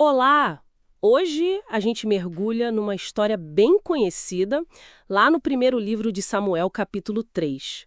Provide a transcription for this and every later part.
Olá! Hoje a gente mergulha numa história bem conhecida, lá no primeiro livro de Samuel, capítulo 3.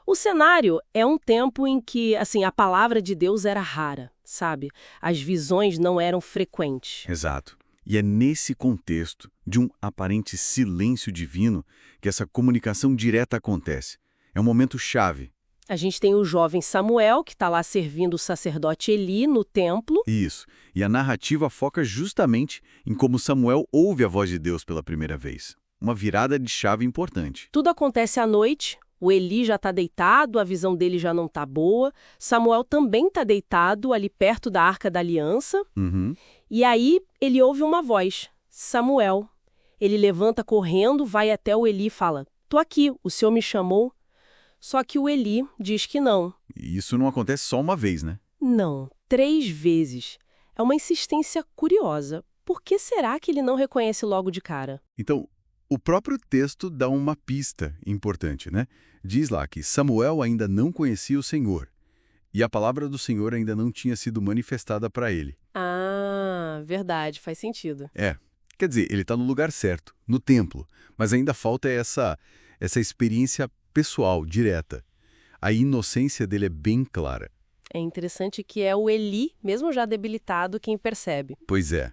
O cenário é um tempo em que, a palavra de Deus era rara, sabe? As visões não eram frequentes. Exato. E é nesse contexto de um aparente silêncio divino que essa comunicação direta acontece. É um momento chave. A gente tem o jovem Samuel, que está lá servindo o sacerdote Eli no templo. Isso. E a narrativa foca justamente em como Samuel ouve a voz de Deus pela primeira vez. Uma virada de chave importante. Tudo acontece à noite, o Eli já está deitado, a visão dele já não está boa. Samuel também está deitado ali perto da Arca da Aliança. Uhum. E aí ele ouve uma voz, Samuel. Ele levanta correndo, vai até o Eli e fala, "Tô aqui, o senhor me chamou?" Só que o Eli diz que não. E isso não acontece só uma vez, né? Não, 3 vezes. É uma insistência curiosa. Por que será que ele não reconhece logo de cara? Então, o próprio texto dá uma pista importante, né? Diz lá que Samuel ainda não conhecia o Senhor. E a palavra do Senhor ainda não tinha sido manifestada para ele. Ah, verdade, faz sentido. Quer dizer, ele está no lugar certo, no templo, mas ainda falta essa experiência pessoal, direta. A inocência dele é bem clara. É interessante que é o Eli, mesmo já debilitado, quem percebe. Pois é.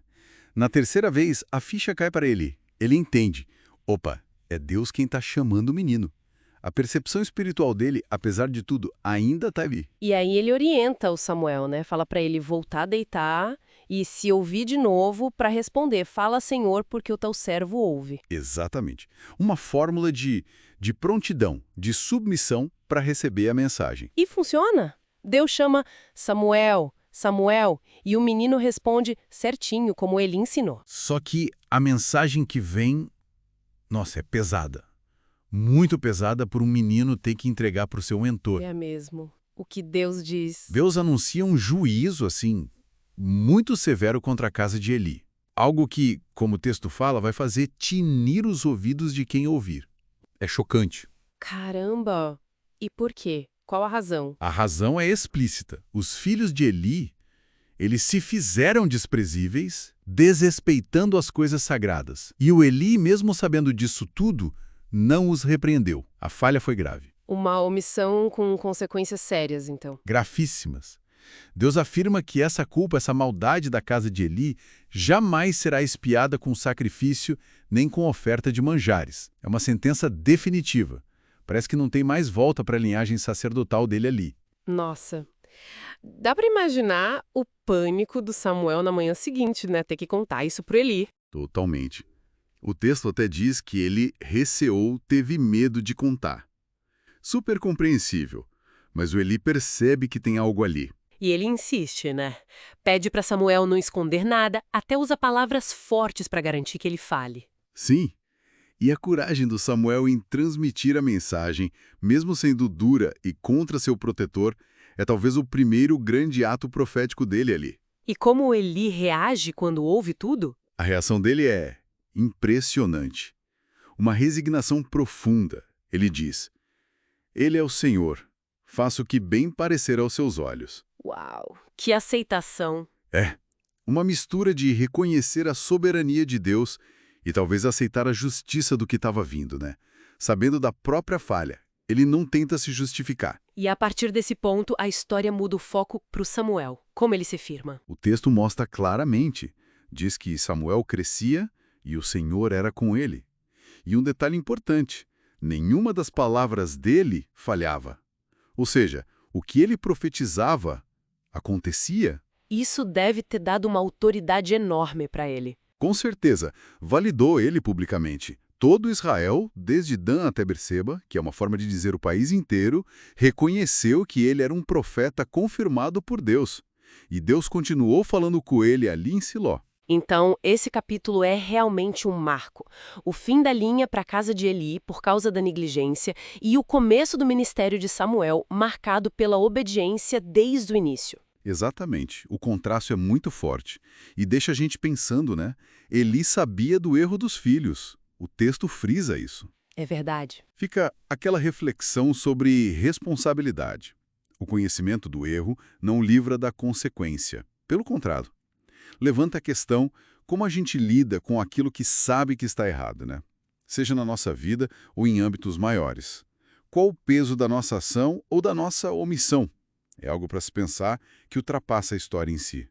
Na terceira vez, a ficha cai para ele. Ele entende. Opa, é Deus quem está chamando o menino. A percepção espiritual dele, apesar de tudo, ainda está ali. E aí ele orienta o Samuel, né? Fala pra ele voltar a deitar e se ouvir de novo pra responder. Fala, Senhor, porque o teu servo ouve. Exatamente. Uma fórmula de prontidão, de submissão para receber a mensagem. E funciona. Deus chama Samuel, Samuel, e o menino responde certinho, como ele ensinou. Só que a mensagem que vem, nossa, é pesada. Muito pesada por um menino ter que entregar para o seu mentor. É mesmo. O que Deus diz. Deus anuncia um juízo, assim, muito severo contra a casa de Eli. Algo que, como o texto fala, vai fazer tinir os ouvidos de quem ouvir. É chocante. Caramba! E por quê? Qual a razão? A razão é explícita. Os filhos de Eli, eles se fizeram desprezíveis, desrespeitando as coisas sagradas. E o Eli, mesmo sabendo disso tudo, não os repreendeu. A falha foi grave. Uma omissão com consequências sérias, então. Grafíssimas. Deus afirma que essa culpa, essa maldade da casa de Eli, jamais será expiada com sacrifício nem com oferta de manjares. É uma sentença definitiva. Parece que não tem mais volta para a linhagem sacerdotal dele ali. Nossa. Dá pra imaginar o pânico do Samuel na manhã seguinte, né? Ter que contar isso pro Eli. Totalmente. O texto até diz que ele receou, teve medo de contar. Super compreensível, mas o Eli percebe que tem algo ali. E ele insiste, né? Pede pra Samuel não esconder nada, até usa palavras fortes pra garantir que ele fale. Sim, e a coragem do Samuel em transmitir a mensagem, mesmo sendo dura e contra seu protetor, é talvez o primeiro grande ato profético dele ali. E como Eli reage quando ouve tudo? A reação dele é impressionante. Uma resignação profunda. Ele diz: Ele é o Senhor, faça o que bem parecer aos seus olhos. Uau! Que aceitação! É, uma mistura de reconhecer a soberania de Deus e talvez aceitar a justiça do que estava vindo, né? Sabendo da própria falha, ele não tenta se justificar. E a partir desse ponto, a história muda o foco pro Samuel. Como ele se firma? O texto mostra claramente. Diz que Samuel crescia e o Senhor era com ele. E um detalhe importante, nenhuma das palavras dele falhava. Ou seja, o que ele profetizava acontecia. Isso deve ter dado uma autoridade enorme para ele. Com certeza, validou ele publicamente. Todo Israel, desde Dan até Berseba, que é uma forma de dizer o país inteiro, reconheceu que ele era um profeta confirmado por Deus. E Deus continuou falando com ele ali em Siló. Então, esse capítulo é realmente um marco. O fim da linha para a casa de Eli por causa da negligência e o começo do ministério de Samuel marcado pela obediência desde o início. Exatamente. O contraste é muito forte. E deixa a gente pensando, né? Eli sabia do erro dos filhos. O texto frisa isso. É verdade. Fica aquela reflexão sobre responsabilidade. O conhecimento do erro não livra da consequência. Pelo contrário. levanta a questão como a gente lida com aquilo que sabe que está errado, né? Seja na nossa vida ou em âmbitos maiores. Qual o peso da nossa ação ou da nossa omissão? É algo para se pensar que ultrapassa a história em si.